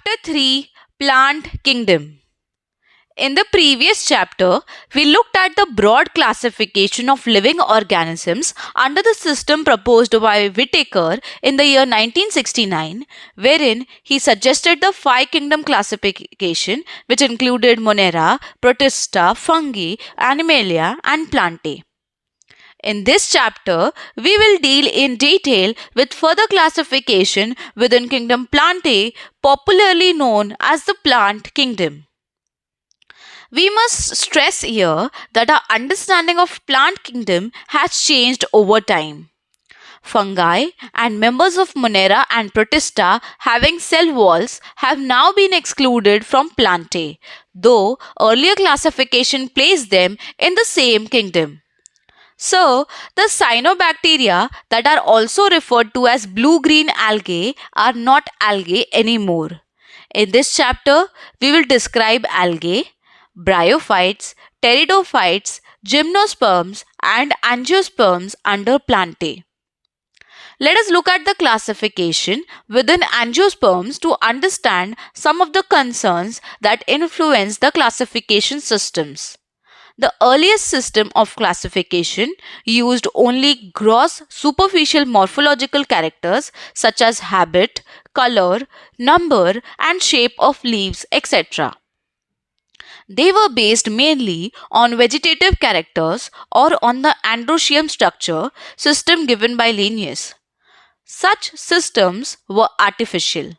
Chapter 3, Plant Kingdom. In the previous chapter, we looked at the broad classification of living organisms under the system proposed by Whittaker in the year 1969, wherein he suggested the 5 kingdom classification, which included Monera, Protista, Fungi, Animalia, and Plantae. In this chapter, we will deal in detail with further classification within kingdom Plantae, popularly known as the plant kingdom. We must stress here that our understanding of plant kingdom has changed over time. Fungi and members of Monera and Protista having cell walls have now been excluded from Plantae, though earlier classification placed them in the same kingdom. So, the cyanobacteria that are also referred to as blue-green algae are not algae anymore. In this chapter, we will describe algae, bryophytes, pteridophytes, gymnosperms, and angiosperms under Plantae. Let us look at the classification within angiosperms to understand some of the concerns that influence the classification systems. The earliest system of classification used only gross superficial morphological characters such as habit, color, number, and shape of leaves, etc. They were based mainly on vegetative characters or on the androecium structure system given by Linnaeus. Such systems were artificial.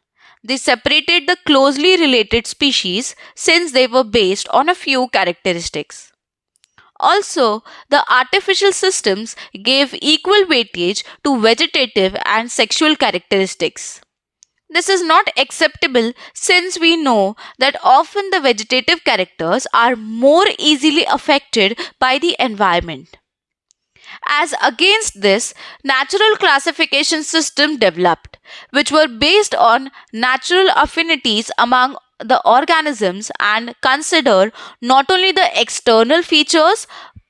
They separated the closely related species since they were based on a few characteristics. Also, the artificial systems gave equal weightage to vegetative and sexual characteristics. This is not acceptable since we know that often the vegetative characters are more easily affected by the environment. As against this, natural classification system developed, which were based on natural affinities among the organisms and consider not only the external features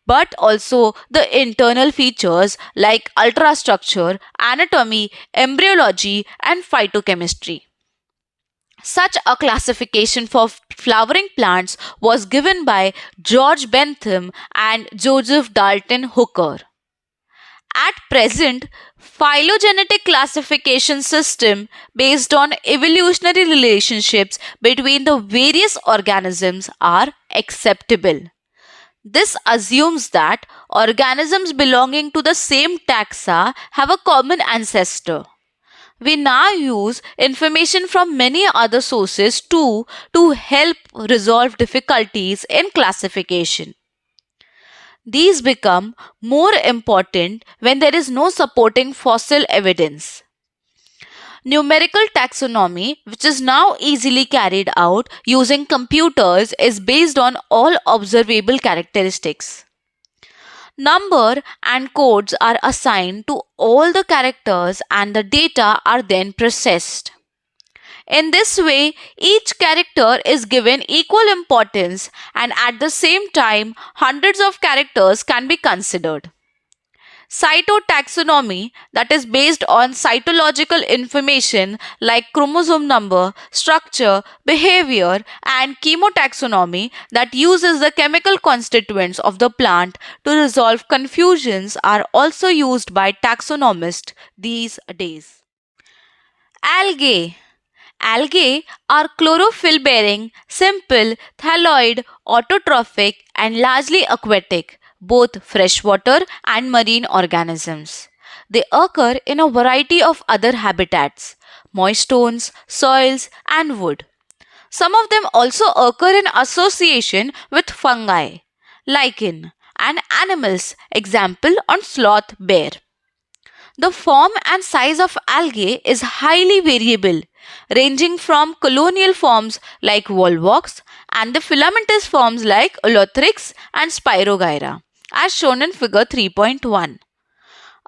but also the internal features like ultrastructure, anatomy, embryology, and phytochemistry. Such a classification for flowering plants was given by George Bentham and Joseph Dalton Hooker. At present, phylogenetic classification system based on evolutionary relationships between the various organisms are acceptable. This assumes that organisms belonging to the same taxa have a common ancestor. We now use information from many other sources too to help resolve difficulties in classification. These become more important when there is no supporting fossil evidence. Numerical taxonomy, which is now easily carried out using computers, is based on all observable characteristics. Number and codes are assigned to all the characters and the data are then processed. In this way, each character is given equal importance and at the same time, hundreds of characters can be considered. Cytotaxonomy, that is based on cytological information like chromosome number, structure, behavior, and chemotaxonomy that uses the chemical constituents of the plant to resolve confusions are also used by taxonomists these days. Algae. Algae are chlorophyll-bearing, simple, thalloid, autotrophic, and largely aquatic, both freshwater and marine organisms. They occur in a variety of other habitats, moist stones, soils, and wood. Some of them also occur in association with fungi, lichen, and animals, example on sloth bear. The form and size of algae is highly variable, ranging from colonial forms like volvox and the filamentous forms like Ulothrix and Spirogyra, as shown in figure 3.1.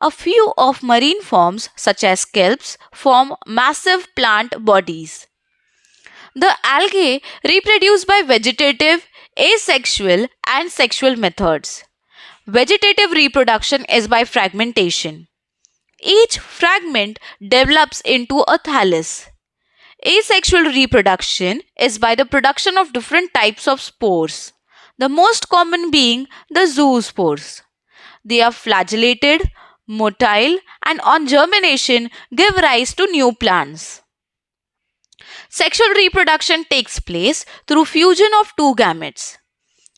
A few of marine forms, such as kelps, form massive plant bodies. The algae reproduce by vegetative, asexual, and sexual methods. Vegetative reproduction is by fragmentation. Each fragment develops into a thallus. Asexual reproduction is by the production of different types of spores, the most common being the zoospores. They are flagellated, motile, and on germination give rise to new plants. Sexual reproduction takes place through fusion of two gametes.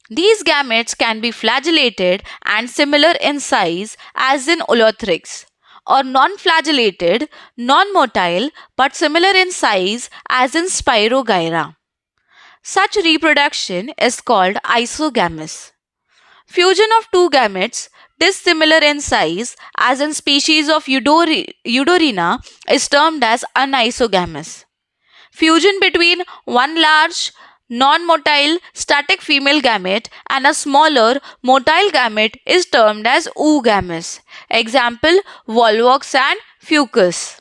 These gametes can be flagellated and similar in size as in Olothrix, or non-flagellated, non-motile but similar in size as in Spirogyra. Such reproduction is called isogamous. Fusion of two gametes dissimilar in size as in species of Eudorina is termed as anisogamous. Fusion between one large non-motile static female gamete and a smaller motile gamete is termed as oogamous. Example, Volvox and Fucus.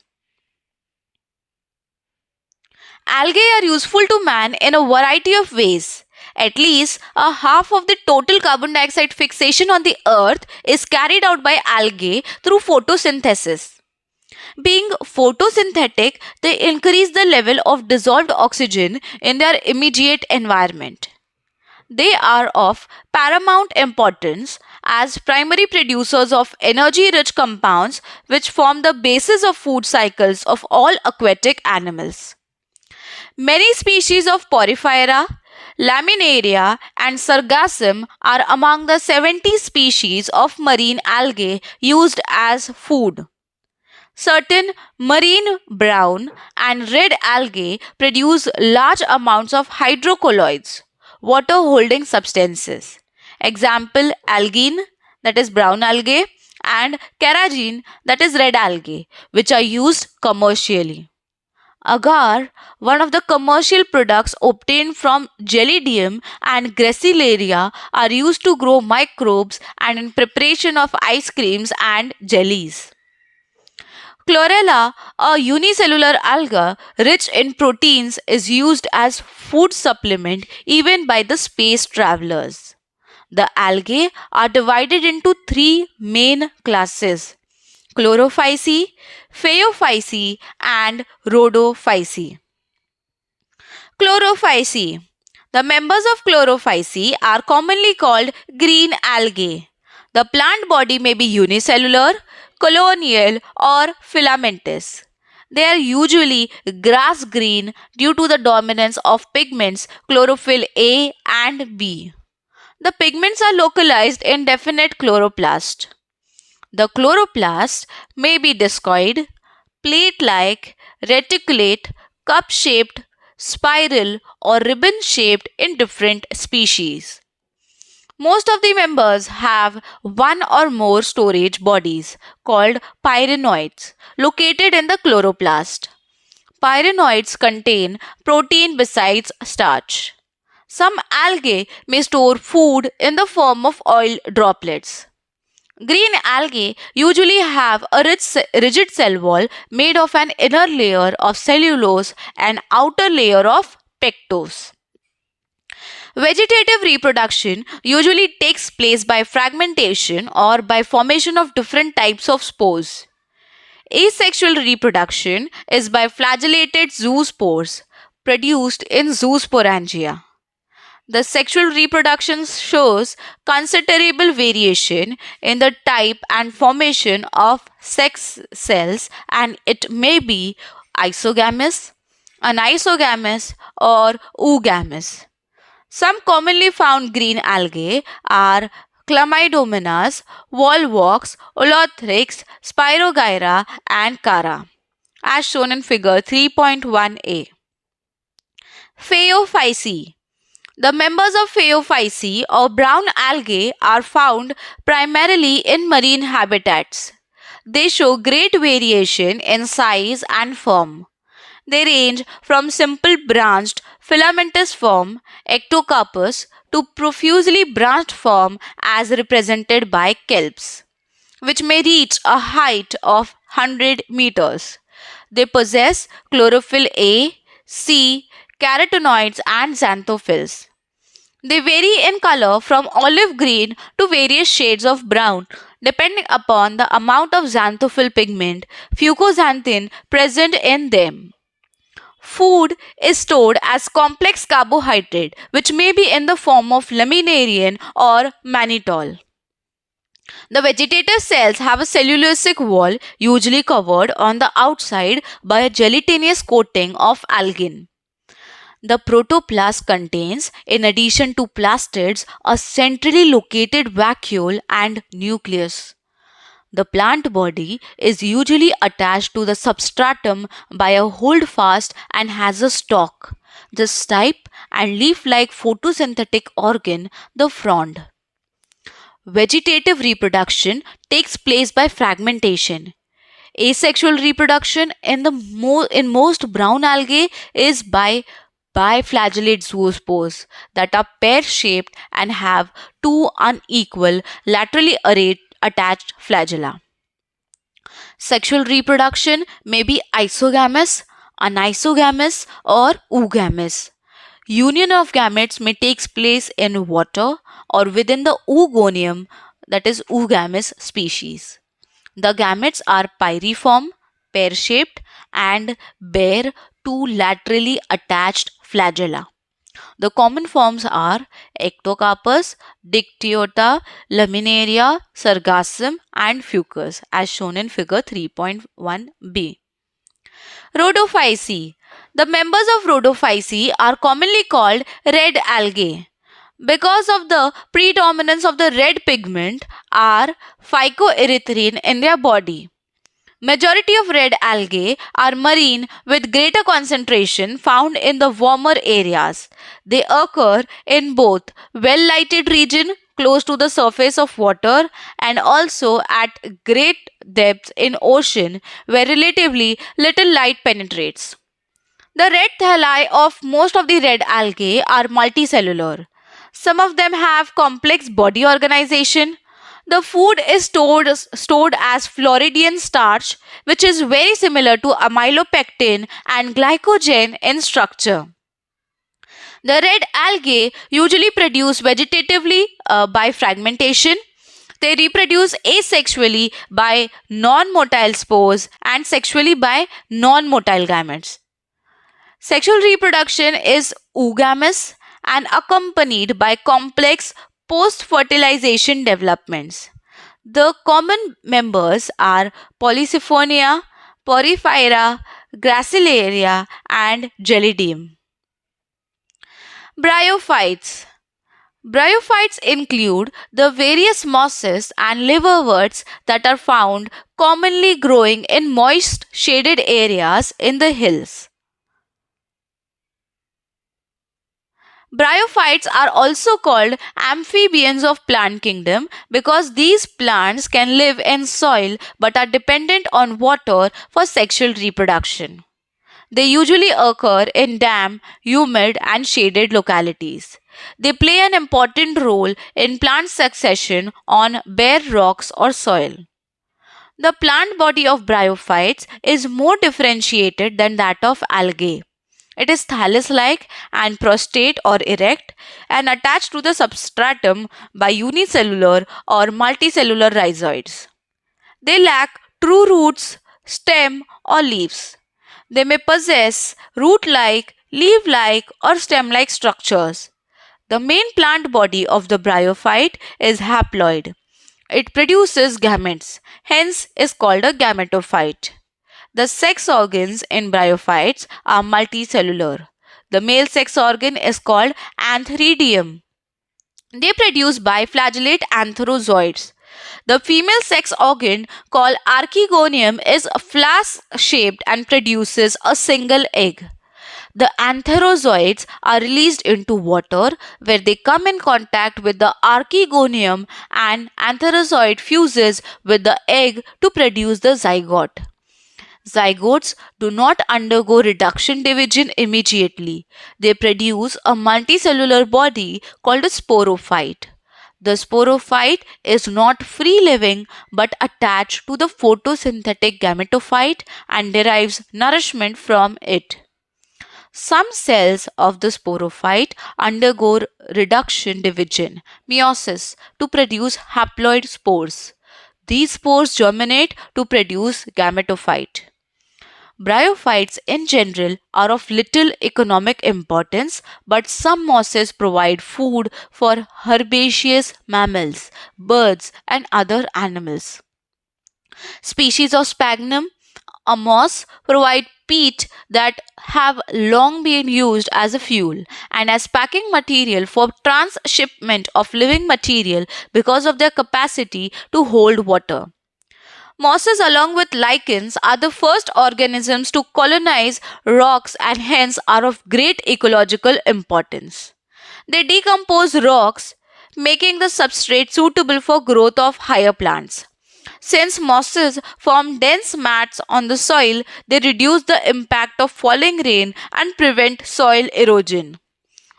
Algae are useful to man in a variety of ways. At least a half of the total carbon dioxide fixation on the earth is carried out by algae through photosynthesis. Being photosynthetic, they increase the level of dissolved oxygen in their immediate environment. They are of paramount importance as primary producers of energy-rich compounds which form the basis of food cycles of all aquatic animals. Many species of Porifera, Laminaria and Sargassum are among the 70 species of marine algae used as food. Certain marine brown and red algae produce large amounts of hydrocolloids, water-holding substances. Example, algine, that is brown algae, and carrageen, that is red algae, which are used commercially. Agar, one of the commercial products obtained from Gelidium and Gracilaria, are used to grow microbes and in preparation of ice creams and jellies. Chlorella, a unicellular alga rich in proteins, is used as food supplement even by the space travelers. The algae are divided into three main classes: Chlorophyceae, Phaeophyceae, and Rhodophyceae. Chlorophyceae. The members of Chlorophyceae are commonly called green algae. The plant body may be unicellular, colonial, or filamentous. They are usually grass green due to the dominance of pigments chlorophyll A and B. The pigments are localized in definite chloroplast. The chloroplast may be discoid, plate-like, reticulate, cup-shaped, spiral, or ribbon-shaped in different species. Most of the members have one or more storage bodies called pyrenoids located in the chloroplast. Pyrenoids contain protein besides starch. Some algae may store food in the form of oil droplets. Green algae usually have a rigid cell wall made of an inner layer of cellulose and outer layer of pectose. Vegetative reproduction usually takes place by fragmentation or by formation of different types of spores. Asexual reproduction is by flagellated zoospores produced in zoosporangia. The sexual reproduction shows considerable variation in the type and formation of sex cells, and it may be isogamous, anisogamous, or oogamous. Some commonly found green algae are Chlamydomonas, Volvox, Olothrix, Spirogyra, and Chara, as shown in figure 3.1a. Phaeophyceae. The members of Phaeophyceae or brown algae are found primarily in marine habitats. They show great variation in size and form. They range from simple branched filamentous form, ectocarpus, to profusely branched form as represented by kelps, which may reach a height of 100 meters. They possess chlorophyll A, C, carotenoids and xanthophylls. They vary in color from olive green to various shades of brown depending upon the amount of xanthophyll pigment, fucoxanthin, present in them. Food is stored as complex carbohydrate, which may be in the form of laminarian or mannitol. The vegetative cells have a cellulosic wall, usually covered on the outside by a gelatinous coating of algin. The protoplast contains, in addition to plastids, a centrally located vacuole and nucleus. The plant body is usually attached to the substratum by a holdfast and has a stalk, the stipe, and leaf-like photosynthetic organ, the frond. Vegetative reproduction takes place by fragmentation. Asexual reproduction in most brown algae is by biflagellate zoospores that are pear-shaped and have two unequal laterally attached flagella. Sexual reproduction may be isogamous, anisogamous, or oogamous. Union of gametes may take place in water or within the oogonium, that is oogamous species. The gametes are pyriform, pear-shaped, and bear two laterally attached flagella. The common forms are ectocarpus, dictyota, laminaria, sargassum, and fucus, as shown in figure 3.1b. Rhodophyceae. The members of Rhodophyceae are commonly called red algae. Because of the predominance of the red pigment are phycoerythrin in their body. Majority of red algae are marine with greater concentration found in the warmer areas. They occur in both well-lighted region close to the surface of water and also at great depths in ocean where relatively little light penetrates. The red thalli of most of the red algae are multicellular. Some of them have complex body organization. The food is stored as Floridian starch, which is very similar to amylopectin and glycogen in structure. The red algae usually produce vegetatively by fragmentation. They reproduce asexually by non-motile spores and sexually by non-motile gametes. Sexual reproduction is oogamous and accompanied by complex post-fertilization developments. The common members are Polysiphonia, Porphyra, Gracilaria, and Gelidium. Bryophytes. Bryophytes include the various mosses and liverworts that are found commonly growing in moist shaded areas in the hills. Bryophytes are also called amphibians of plant kingdom because these plants can live in soil but are dependent on water for sexual reproduction. They usually occur in damp, humid, and shaded localities. They play an important role in plant succession on bare rocks or soil. The plant body of bryophytes is more differentiated than that of algae. It is thallus-like and prostrate or erect and attached to the substratum by unicellular or multicellular rhizoids. They lack true roots, stem, or leaves. They may possess root-like, leaf-like, or stem-like structures. The main plant body of the bryophyte is haploid. It produces gametes, hence is called a gametophyte. The sex organs in bryophytes are multicellular. The male sex organ is called antheridium. They produce biflagellate antherozoids. The female sex organ called archegonium is flask-shaped and produces a single egg. The antherozoids are released into water where they come in contact with the archegonium and antherozoid fuses with the egg to produce the zygote. Zygotes do not undergo reduction division immediately. They produce a multicellular body called a sporophyte. The sporophyte is not free living but attached to the photosynthetic gametophyte and derives nourishment from it. Some cells of the sporophyte undergo reduction division, meiosis, to produce haploid spores. These spores germinate to produce gametophyte. Bryophytes in general are of little economic importance, but some mosses provide food for herbaceous mammals, birds, and other animals. Species of sphagnum, a moss, provide peat that have long been used as a fuel and as packing material for transshipment of living material because of their capacity to hold water. Mosses, along with lichens, are the first organisms to colonize rocks and hence are of great ecological importance. They decompose rocks, making the substrate suitable for growth of higher plants. Since mosses form dense mats on the soil, they reduce the impact of falling rain and prevent soil erosion.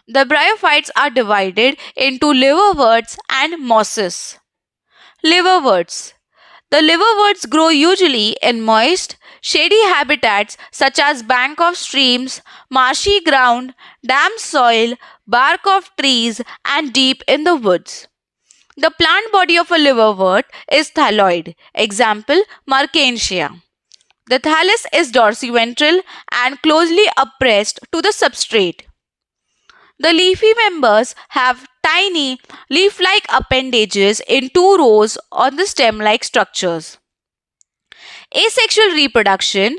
The bryophytes are divided into liverworts and mosses. Liverworts. The liverworts grow usually in moist, shady habitats such as bank of streams, marshy ground, damp soil, bark of trees, and deep in the woods. The plant body of a liverwort is thalloid. Example, Mercantia. The thallus is dorsiventral and closely oppressed to the substrate. The leafy members have tiny leaf-like appendages in two rows on the stem-like structures. Asexual reproduction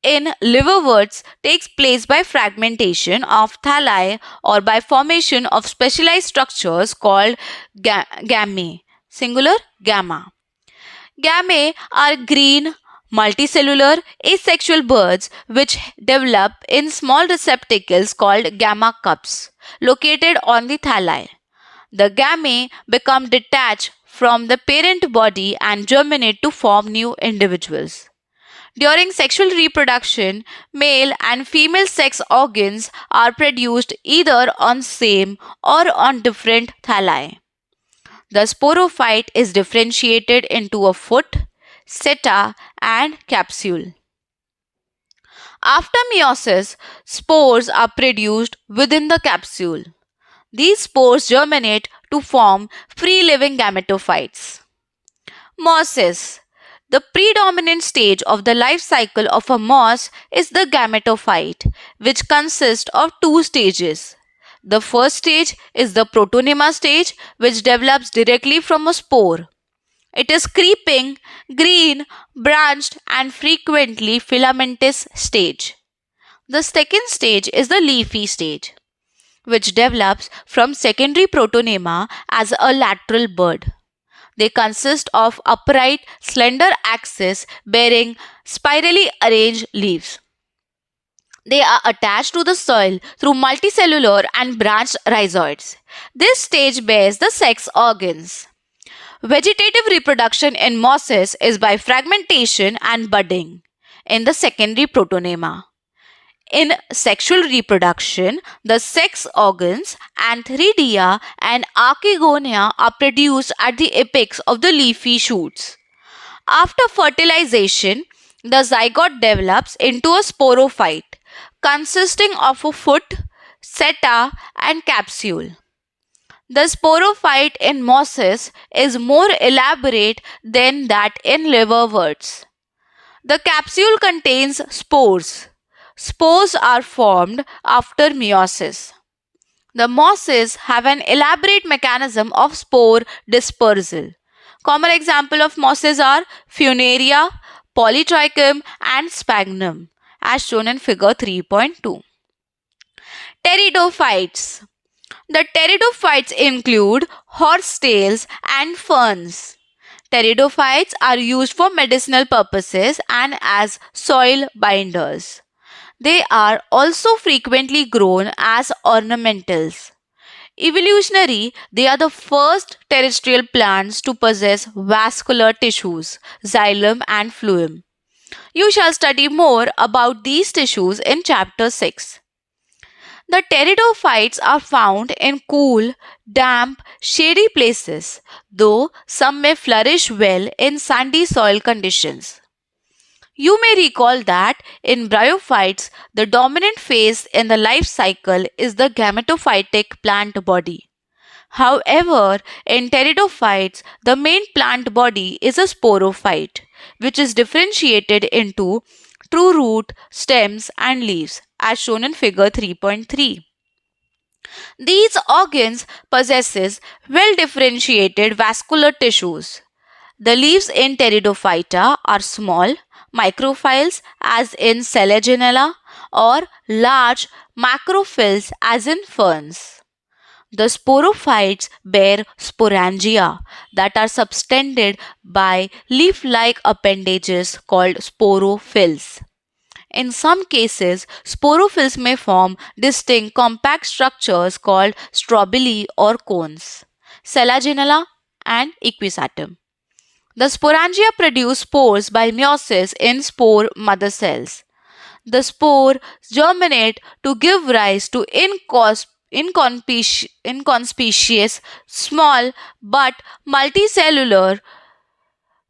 in liverworts takes place by fragmentation of thalli or by formation of specialized structures called gammae, singular gamma. Gammae are green, multicellular, asexual birds which develop in small receptacles called gamma cups located on the thalli. The gammae become detached from the parent body and germinate to form new individuals. During sexual reproduction, male and female sex organs are produced either on same or on different thalli. The sporophyte is differentiated into a foot, seta, and capsule. After meiosis, spores are produced within the capsule. These spores germinate to form free-living gametophytes. Mosses. The predominant stage of the life cycle of a moss is the gametophyte, which consists of two stages. The first stage is the protonema stage, which develops directly from a spore. It is creeping, green, branched, and frequently filamentous stage. The second stage is the leafy stage, which develops from secondary protonema as a lateral bud. They consist of upright, slender axis bearing spirally arranged leaves. They are attached to the soil through multicellular and branched rhizoids. This stage bears the sex organs. Vegetative reproduction in mosses is by fragmentation and budding in the secondary protonema. In sexual reproduction, the sex organs, antheridia and archegonia are produced at the apex of the leafy shoots. After fertilization, the zygote develops into a sporophyte consisting of a foot, seta, and capsule. The sporophyte in mosses is more elaborate than that in liverworts. The capsule contains spores. Spores are formed after meiosis. The mosses have an elaborate mechanism of spore dispersal. Common examples of mosses are Funaria, Polytrichum, and Sphagnum, as shown in figure 3.2. Pteridophytes. The pteridophytes include horsetails and ferns. Pteridophytes are used for medicinal purposes and as soil binders. They are also frequently grown as ornamentals. Evolutionary, they are the first terrestrial plants to possess vascular tissues, xylem and phloem. You shall study more about these tissues in chapter 6. The pteridophytes are found in cool, damp, shady places, though some may flourish well in sandy soil conditions. You may recall that in bryophytes, the dominant phase in the life cycle is the gametophytic plant body. However, in pteridophytes, the main plant body is a sporophyte, which is differentiated into through root, stems, and leaves, as shown in figure 3.3. These organs possesses well-differentiated vascular tissues. The leaves in Pteridophyta are small microphyles as in Selaginella or large macrophyls as in ferns. The sporophytes bear sporangia that are subtended by leaf-like appendages called sporophylls. In some cases, sporophylls may form distinct compact structures called strobili or cones, Selaginella and equisatum. The sporangia produce spores by meiosis in spore mother cells. The spore germinate to give rise to inconspicuous, small but multicellular,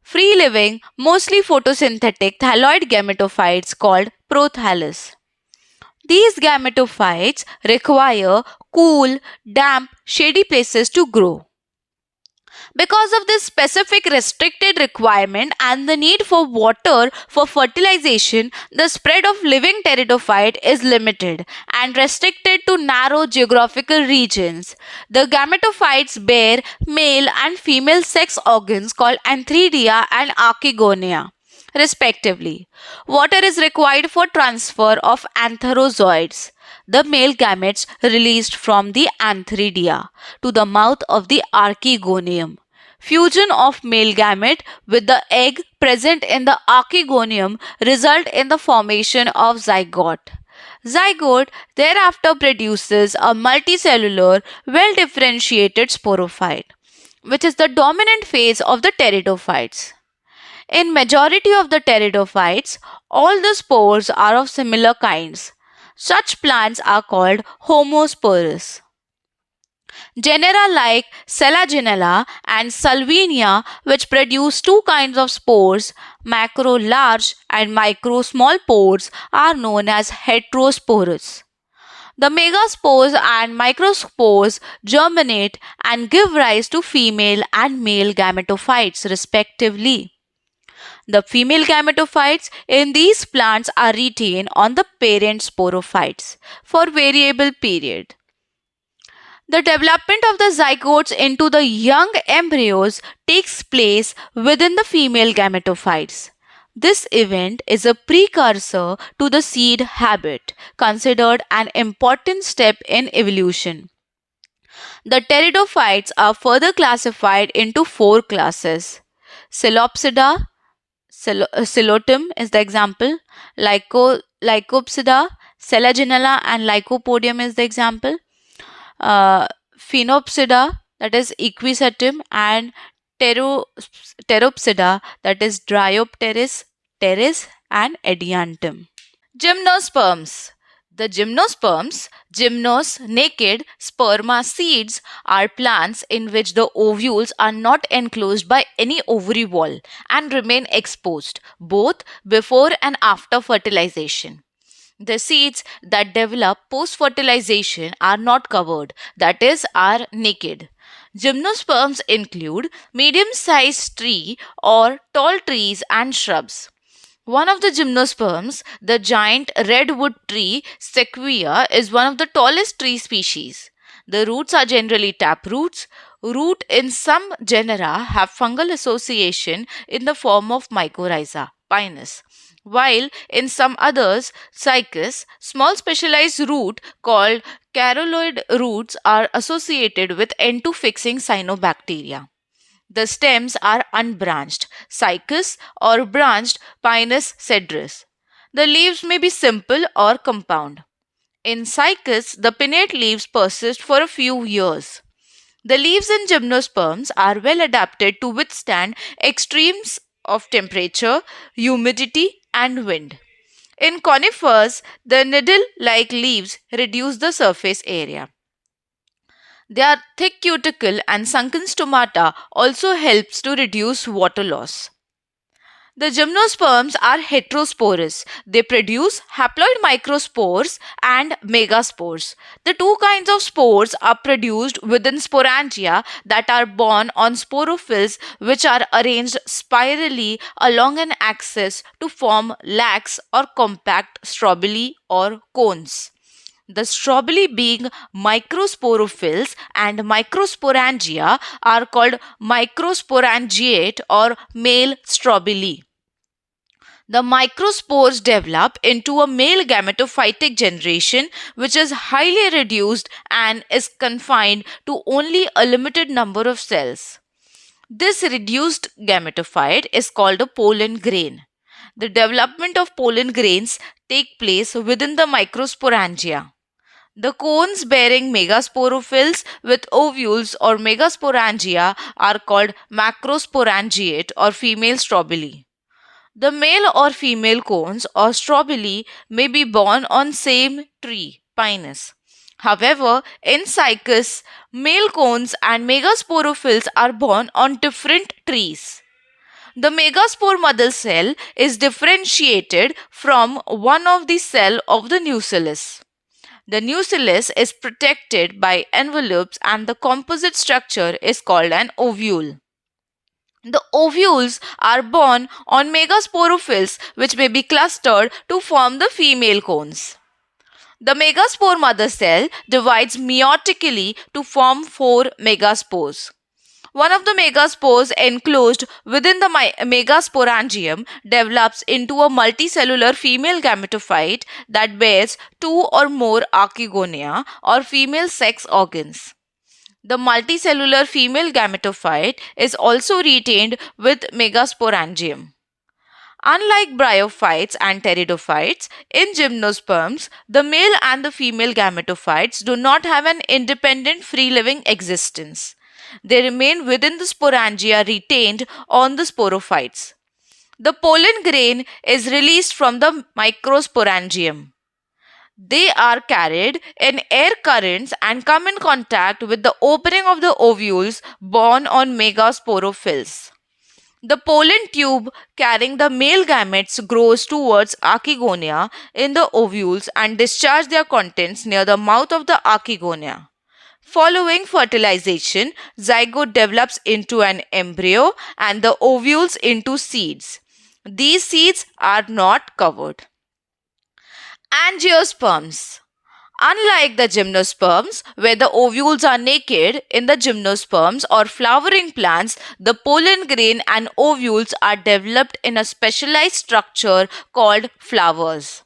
free-living, mostly photosynthetic thalloid gametophytes called prothallus. These gametophytes require cool, damp, shady places to grow. Because of this specific restricted requirement and the need for water for fertilization, the spread of living pteridophyte is limited and restricted to narrow geographical regions. The gametophytes bear male and female sex organs called antheridia and archegonia, respectively. Water is required for transfer of antherozoids, the male gametes released from the antheridia, to the mouth of the archegonium. Fusion of male gamete with the egg present in the archegonium result in the formation of zygote. Zygote thereafter produces a multicellular, well-differentiated sporophyte, which is the dominant phase of the pteridophytes. In majority of the pteridophytes, all the spores are of similar kinds. Such plants are called homosporous. Genera like Selaginella and Salvinia, which produce two kinds of spores, macro large and micro small pores, are known as heterosporous. The megaspores and microspores germinate and give rise to female and male gametophytes, respectively. The female gametophytes in these plants are retained on the parent sporophytes for variable period. The development of the zygotes into the young embryos takes place within the female gametophytes. This event is a precursor to the seed habit, considered an important step in evolution. The pteridophytes are further classified into four classes: Celopsida, Celotum is the example, Lycopsida, Selaginella and Lycopodium is the example, Phenopsida, that is Equisetum, and Pteropsida, that is Dryopteris, Teres, and Ediantum. Gymnosperms. The gymnosperms, gymnos, naked, sperma seeds, are plants in which the ovules are not enclosed by any ovary wall and remain exposed both before and after fertilization. The seeds that develop post-fertilization are not covered, that is, are naked. Gymnosperms include medium-sized tree or tall trees and shrubs. One of the gymnosperms, the giant redwood tree sequoia, is one of the tallest tree species. The roots are generally tap roots. Root in some genera have fungal association in the form of mycorrhiza, pinus, while in some others, cycas, small specialized root called caroloid roots are associated with end-to-fixing cyanobacteria. The stems are unbranched, cycas, or branched, pinus cedrus. The leaves may be simple or compound. In cycas, the pinnate leaves persist for a few years. The leaves in gymnosperms are well adapted to withstand extremes of temperature, humidity, and wind. In conifers, the needle-like leaves reduce the surface area. Their thick cuticle and sunken stomata also helps to reduce water loss. The gymnosperms are heterosporous. They produce haploid microspores and megaspores. The two kinds of spores are produced within sporangia that are borne on sporophylls, which are arranged spirally along an axis to form lax or compact strobili or cones. The strobili, being microsporophylls and microsporangia, are called microsporangiate or male strobili. The microspores develop into a male gametophytic generation which is highly reduced and is confined to only a limited number of cells. This reduced gametophyte is called a pollen grain. The development of pollen grains take place within the microsporangia. The cones bearing megasporophylls with ovules or megasporangia are called macrosporangiate or female strobili. The male or female cones or strobili may be borne on same tree, Pinus. However, in cycas, male cones and megasporophylls are borne on different trees. The megaspore mother cell is differentiated from one of the cell of the nucellus. The nucellus is protected by envelopes and the composite structure is called an ovule. The ovules are borne on megasporophylls which may be clustered to form the female cones. The megaspore mother cell divides meiotically to form four megaspores. One of the megaspores enclosed within the megasporangium develops into a multicellular female gametophyte that bears two or more archegonia or female sex organs. The multicellular female gametophyte is also retained with megasporangium. Unlike bryophytes and pteridophytes, in gymnosperms, the male and the female gametophytes do not have an independent free-living existence. They remain within the sporangia retained on the sporophytes. The pollen grain is released from the microsporangium. They are carried in air currents and come in contact with the opening of the ovules borne on megasporophylls. The pollen tube carrying the male gametes grows towards archegonia in the ovules and discharge their contents near the mouth of the archegonia. Following fertilization, zygote develops into an embryo and the ovules into seeds. These seeds are not covered. Angiosperms. Unlike the gymnosperms, where the ovules are naked, in the gymnosperms or flowering plants, the pollen grain and ovules are developed in a specialized structure called flowers.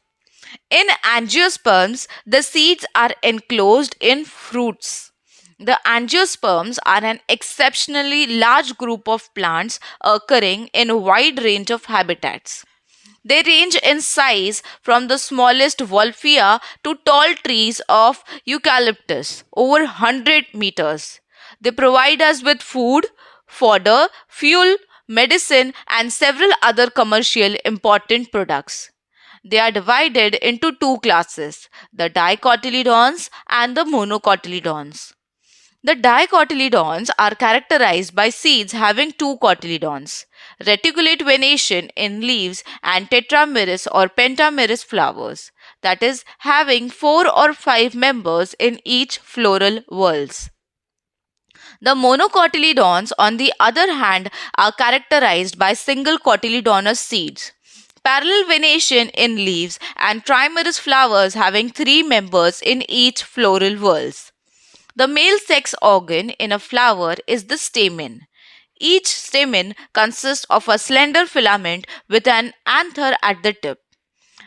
In angiosperms, the seeds are enclosed in fruits. The angiosperms are an exceptionally large group of plants occurring in a wide range of habitats. They range in size from the smallest Wolfia to tall trees of eucalyptus, over 100 meters. They provide us with food, fodder, fuel, medicine, and several other commercial important products. They are divided into two classes, the dicotyledons and the monocotyledons. The dicotyledons are characterized by seeds having two cotyledons, reticulate venation in leaves, and tetramerous or pentamerous flowers, that is, having 4 or 5 members in each floral whorls. The monocotyledons, on the other hand, are characterized by single cotyledonous seeds, parallel venation in leaves, and trimerous flowers having 3 members in each floral whorls. The male sex organ in a flower is the stamen. Each stamen consists of a slender filament with an anther at the tip.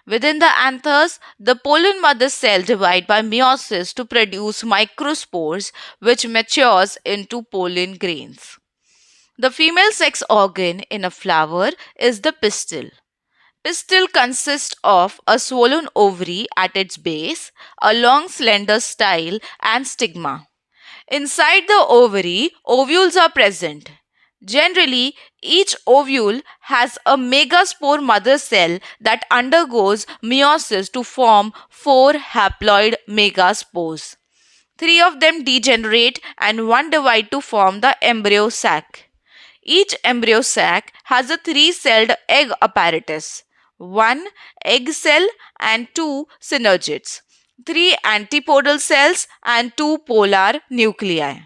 Within the anthers, the pollen mother cell divides by meiosis to produce microspores which matures into pollen grains. The female sex organ in a flower is the pistil. Pistil consists of a swollen ovary at its base, a long slender style, and stigma. Inside the ovary, ovules are present. Generally, each ovule has a megaspore mother cell that undergoes meiosis to form 4 haploid megaspores. 3 of them degenerate and 1 divide to form the embryo sac. Each embryo sac has a three-celled egg apparatus, one egg cell and two synergids, three antipodal cells and two polar nuclei.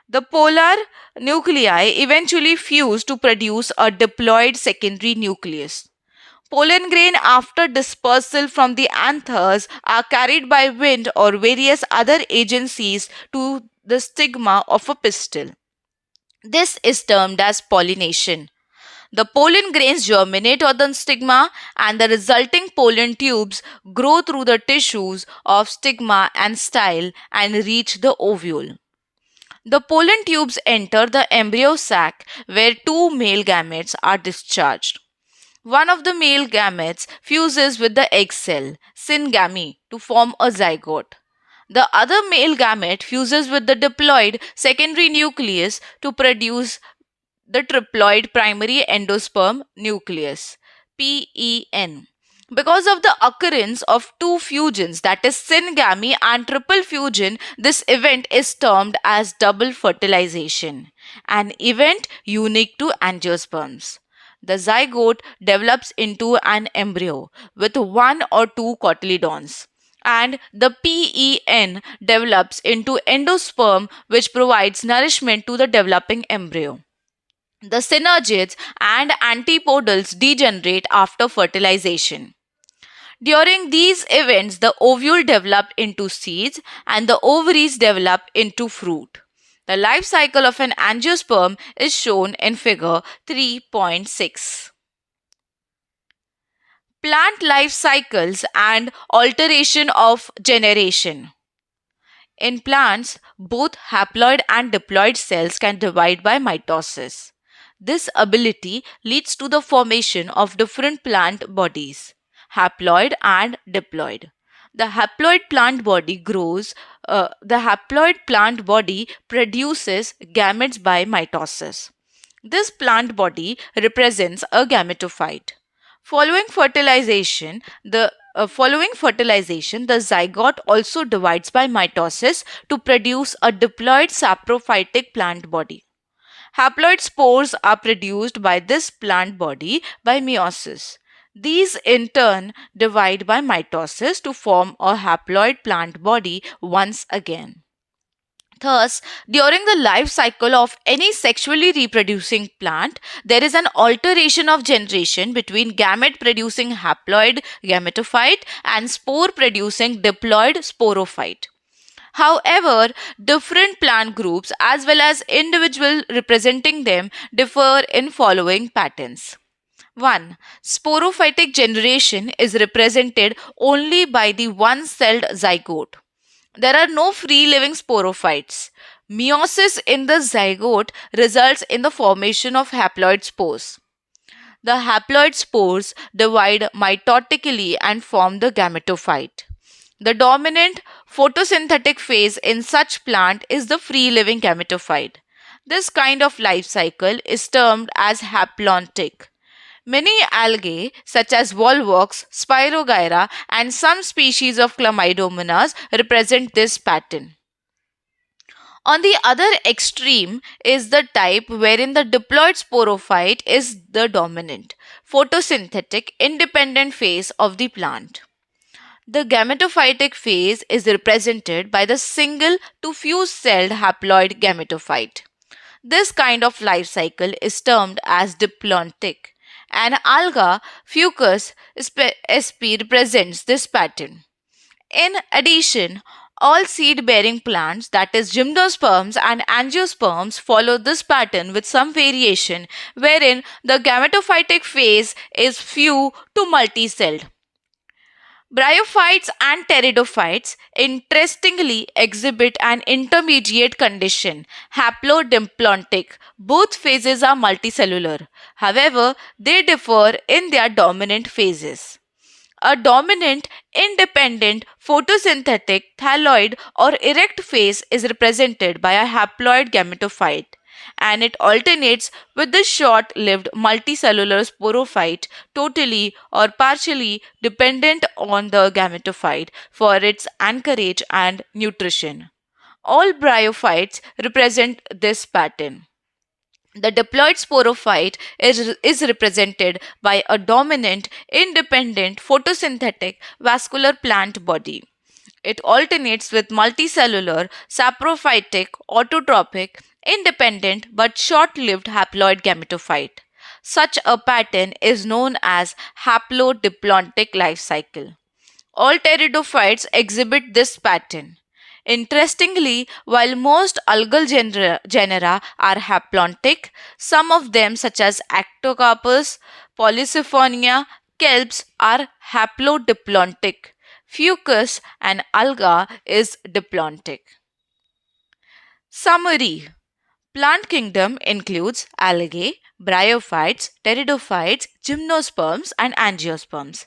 The polar nuclei eventually fuse to produce a diploid secondary nucleus. Pollen grain after dispersal from the anthers are carried by wind or various other agencies to the stigma of a pistil. This is termed as pollination. The pollen grains germinate on the stigma and the resulting pollen tubes grow through the tissues of stigma and style and reach the ovule. The pollen tubes enter the embryo sac where two male gametes are discharged. One of the male gametes fuses with the egg cell, syngamy, to form a zygote. The other male gamete fuses with the diploid secondary nucleus to produce the triploid primary endosperm nucleus, PEN. Because of the occurrence of two fusions, that is syngamy and triple fusion, this event is termed as double fertilization, an event unique to angiosperms. The zygote develops into an embryo with one or two cotyledons, and the PEN develops into endosperm, which provides nourishment to the developing embryo. The synergids and antipodals degenerate after fertilization. During these events, the ovule develop into seeds and the ovaries develop into fruit. The life cycle of an angiosperm is shown in figure 3.6. Plant life cycles and alteration of generation. In plants, both haploid and diploid cells can divide by mitosis. This ability leads to the formation of different plant bodies, haploid and diploid. The haploid plant body produces gametes by mitosis. This plant body represents a gametophyte. Following fertilization, the zygote also divides by mitosis to produce a diploid saprophytic plant body. Haploid spores are produced by this plant body by meiosis. These in turn divide by mitosis to form a haploid plant body once again. Thus, during the life cycle of any sexually reproducing plant, there is an alteration of generation between gamete producing haploid gametophyte and spore producing diploid sporophyte. However, different plant groups as well as individual representing them differ in following patterns. 1. Sporophytic generation is represented only by the one-celled zygote. There are no free-living sporophytes. Meiosis in the zygote results in the formation of haploid spores. The haploid spores divide mitotically and form the gametophyte. The dominant photosynthetic phase in such plant is the free-living gametophyte. This kind of life cycle is termed as haplontic. Many algae, such as volvox, Spirogyra, and some species of Chlamydomonas, represent this pattern. On the other extreme is the type wherein the diploid sporophyte is the dominant, photosynthetic, independent phase of the plant. The gametophytic phase is represented by the single to fuse-celled haploid gametophyte. This kind of life cycle is termed as diplontic. An alga Fucus sp represents this pattern. In addition, all seed-bearing plants, that is Gymnosperms and angiosperms, follow this pattern with some variation, wherein the gametophytic phase is few to multi-celled. Bryophytes and Pteridophytes interestingly exhibit an intermediate condition, haplodiplontic. Both phases are multicellular. However, they differ in their dominant phases. A dominant, independent, photosynthetic, thalloid or erect phase is represented by a haploid gametophyte, and it alternates with the short-lived multicellular sporophyte, totally or partially dependent on the gametophyte for its anchorage and nutrition. All bryophytes represent this pattern. The diploid sporophyte is represented by a dominant, independent, photosynthetic vascular plant body. It alternates with multicellular, saprophytic, autotrophic, independent but short lived haploid gametophyte. Such a pattern is known as haplodiplontic life cycle. All pteridophytes exhibit this pattern. Interestingly, while most algal genera are haplontic, some of them, such as Actocarpus, Polysiphonia, kelps, are haplodiplontic. Fucus and Alga is diplontic. Summary: Plant kingdom includes algae, bryophytes, pteridophytes, gymnosperms, and angiosperms.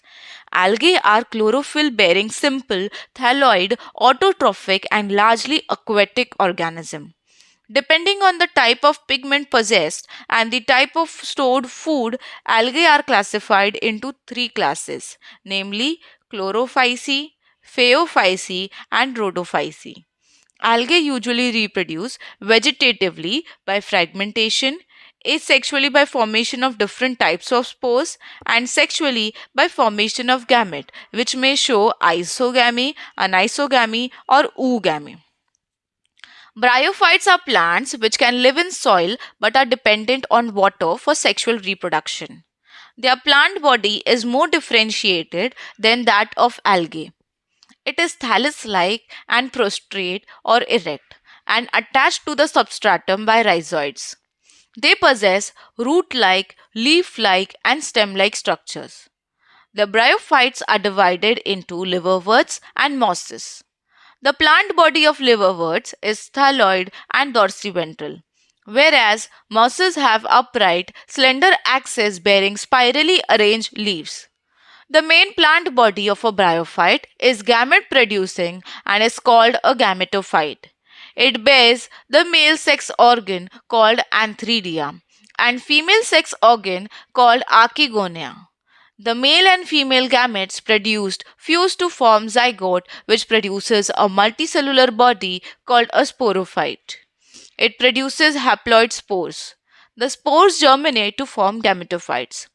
Algae are chlorophyll-bearing simple, thalloid, autotrophic, and largely aquatic organism. Depending on the type of pigment possessed and the type of stored food, algae are classified into three classes, namely chlorophyceae, phaeophyceae, and rhodophyceae. Algae usually reproduce vegetatively by fragmentation, asexually by formation of different types of spores, and sexually by formation of gamete, which may show isogamy, anisogamy, or oogamy. Bryophytes are plants which can live in soil but are dependent on water for sexual reproduction. Their plant body is more differentiated than that of algae. It is thallus-like and prostrate or erect and attached to the substratum by rhizoids. They possess root-like, leaf-like, and stem-like structures. The bryophytes are divided into liverworts and mosses. The plant body of liverworts is thalloid and dorsiventral, whereas mosses have upright, slender axes bearing spirally arranged leaves. The main plant body of a bryophyte is gamete producing and is called a gametophyte. It bears the male sex organ called antheridia and female sex organ called archegonia. The male and female gametes produced fuse to form zygote, which produces a multicellular body called a sporophyte. It produces haploid spores. The spores germinate to form gametophytes.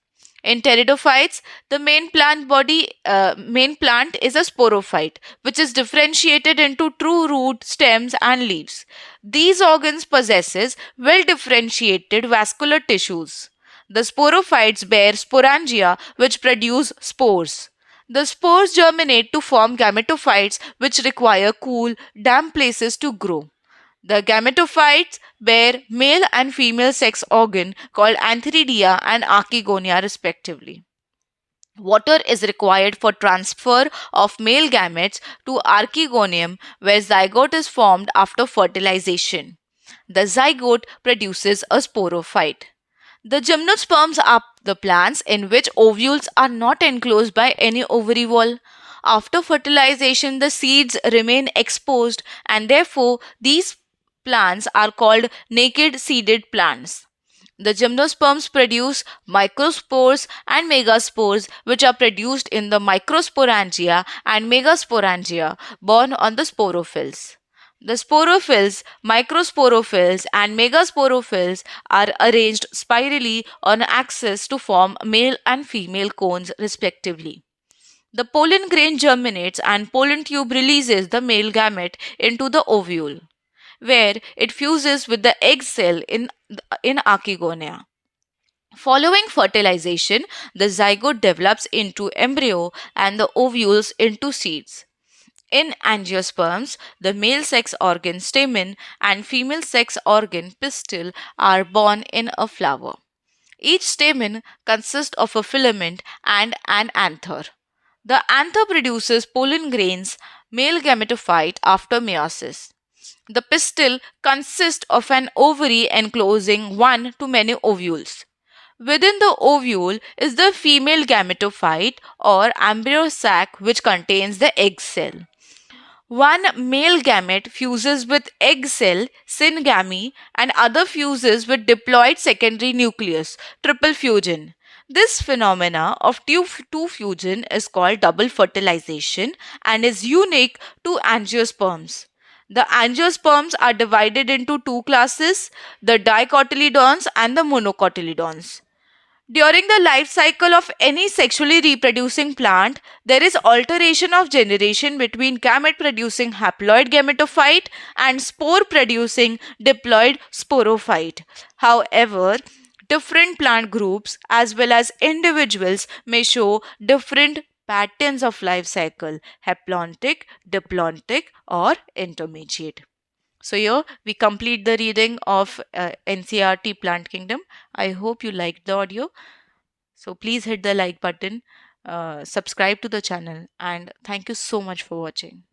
In pteridophytes, the main plant is a sporophyte, which is differentiated into true root, stems, and leaves. These organs possesses well differentiated vascular tissues. The sporophytes bear sporangia, which produce spores. The spores germinate to form gametophytes, which require cool, damp places to grow. The gametophytes bear male and female sex organ called antheridia and archegonia respectively. Water is required for transfer of male gametes to archegonium where zygote is formed after fertilization. The zygote produces a sporophyte. The gymnosperms are the plants in which ovules are not enclosed by any ovary wall. After fertilization, the seeds remain exposed and therefore these plants are called naked seeded plants. The gymnosperms produce microspores and megaspores, which are produced in the microsporangia and megasporangia borne on the sporophylls. The sporophylls, microsporophylls, and megasporophylls are arranged spirally on axis to form male and female cones, respectively. The pollen grain germinates and pollen tube releases the male gamete into the ovule, where it fuses with the egg cell in archegonia. Following fertilization, the zygote develops into embryo and the ovules into seeds. In angiosperms, the male sex organ stamen and female sex organ pistil are born in a flower. Each stamen consists of a filament and an anther. The anther produces pollen grains, male gametophyte after meiosis. The pistil consists of an ovary enclosing one to many ovules. Within the ovule is the female gametophyte or embryo sac which contains the egg cell. One male gamete fuses with egg cell, syngamy, and other fuses with diploid secondary nucleus, triple fusion. This phenomena of two fusion is called double fertilization and is unique to angiosperms. The angiosperms are divided into two classes, the dicotyledons and the monocotyledons. During the life cycle of any sexually reproducing plant, there is alteration of generation between gamete producing haploid gametophyte and spore producing diploid sporophyte. However, different plant groups as well as individuals may show different patterns of life cycle, haplontic, diplontic, or intermediate. So here we complete the reading of NCERT Plant Kingdom. I hope you liked the audio. So please hit the like button, subscribe to the channel, and thank you so much for watching.